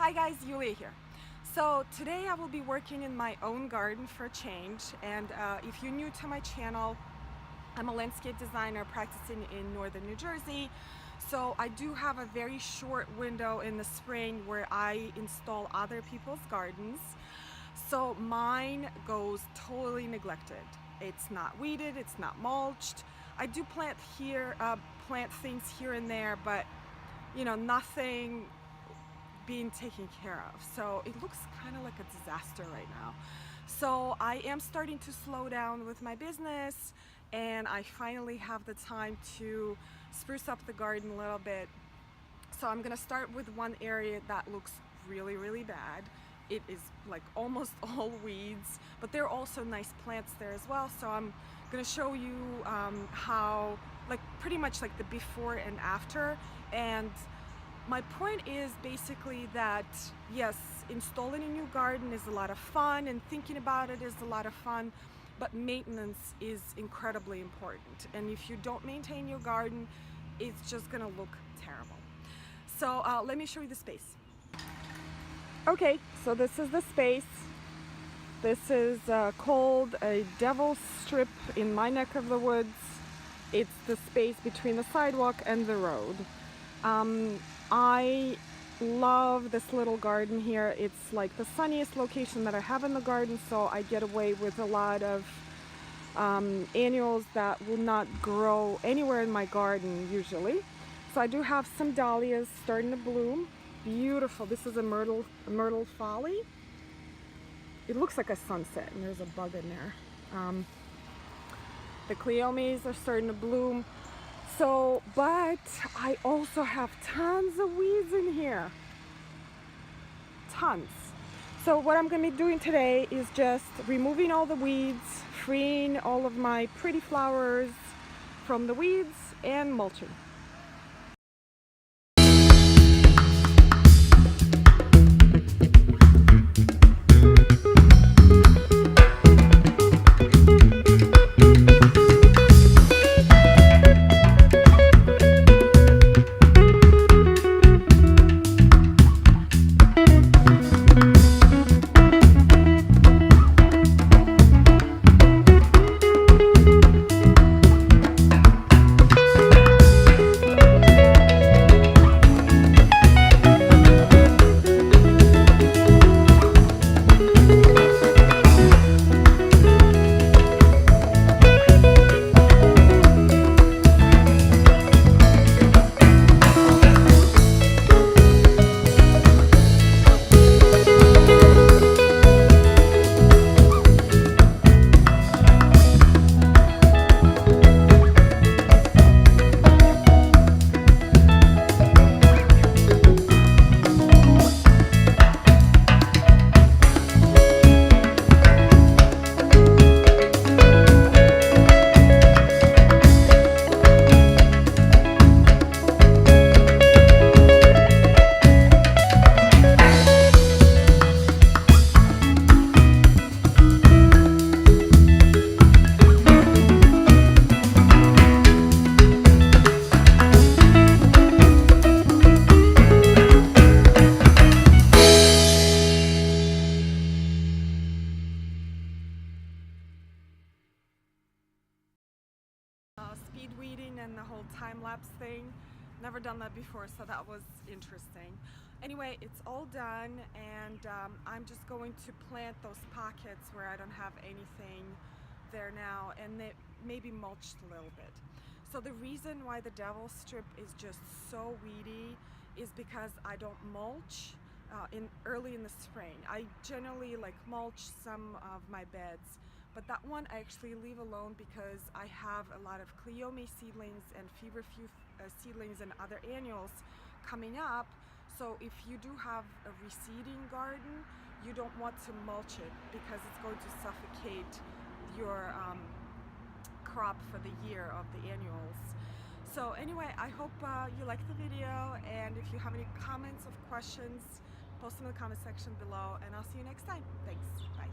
Hi guys, Yulia here. So today I will be working in my own garden for a change, and if you're new to my channel, I'm a landscape designer practicing in northern New Jersey. So I do have a very short window in the spring where I install other people's gardens. So mine goes totally neglected. It's not weeded, it's not mulched. I do plant things here and there, but nothing being taken care of. So it looks kind of like a disaster right now. So I am starting to slow down with my business, and I finally have the time to spruce up the garden a little bit. So I'm gonna start with one area that looks really bad. It is like almost all weeds, but there are also nice plants there as well. So I'm gonna show you how, pretty much like the before and after. And my point is basically that yes, installing a new garden is a lot of fun and thinking about it is a lot of fun, but maintenance is incredibly important. And if you don't maintain your garden, it's just gonna look terrible. So let me show you the space. Okay, so this is the space. This is called a devil's strip in my neck of the woods. It's the space between the sidewalk and the road. I love this little garden here. It's like the sunniest location that I have in the garden, so I get away with a lot of annuals that will not grow anywhere in my garden usually. So I do have some dahlias starting to bloom. Beautiful. This is a myrtle folly. It looks like a sunset, and there's a bug in there. The cleomes are starting to bloom. So, but I also have tons of weeds in here. Tons. So what I'm going to be doing today is just removing all the weeds, freeing all of my pretty flowers from the weeds, and mulching. Speed weeding and the whole time-lapse thing. Never done that before, so that was interesting. Anyway, it's all done, and I'm just going to plant those pockets where I don't have anything there now, and maybe mulched a little bit. So the reason why the devil's strip is just so weedy is because I don't mulch early in the spring. I generally mulch some of my beds, but that one I actually leave alone because I have a lot of cleome seedlings and feverfew seedlings and other annuals coming up. So if you do have a receding garden, you don't want to mulch it because it's going to suffocate your crop for the year of the annuals. So anyway, I hope you liked the video, and if you have any comments or questions, post them in the comment section below, and I'll see you next time. Thanks. Bye.